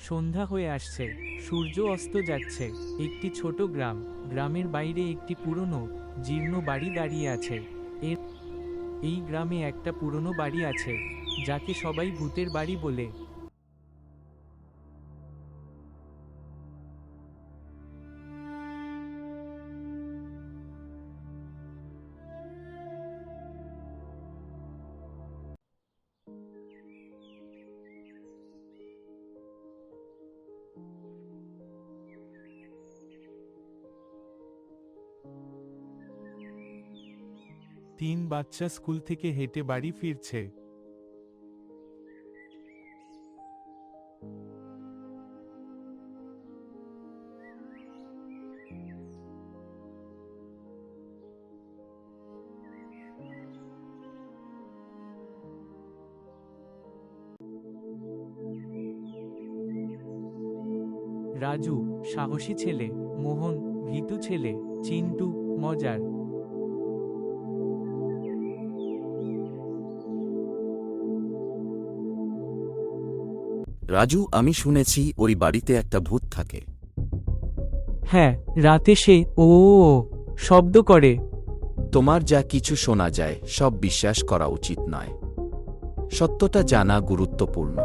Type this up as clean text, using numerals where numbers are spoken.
সন্ধ্যা হয়ে আসছে, সূর্য অস্ত যাচ্ছে। একটি ছোট গ্রাম, গ্রামের বাইরে একটি পুরনো, জীর্ণ বাড়ি দাঁড়িয়ে আছে। এই গ্রামে একটা পুরনো বাড়ি আছে, যাকে সবাই ভূতের বাড়ি বলে। তিন বাচ্চা স্কুল থেকে হেঁটে বাড়ি ফিরছে। রাজু সাহসী ছেলে, মোহন ভীতু ছেলে, চিন্টু মজার। রাজু, আমি শুনেছি ওই বাড়িতে একটা ভূত থাকে। হ্যাঁ, রাতে সে ও শব্দ করে। তোমার যা কিছু শোনা যায় সব বিশ্বাস করা উচিত নয়। সত্যটা জানা গুরুত্বপূর্ণ।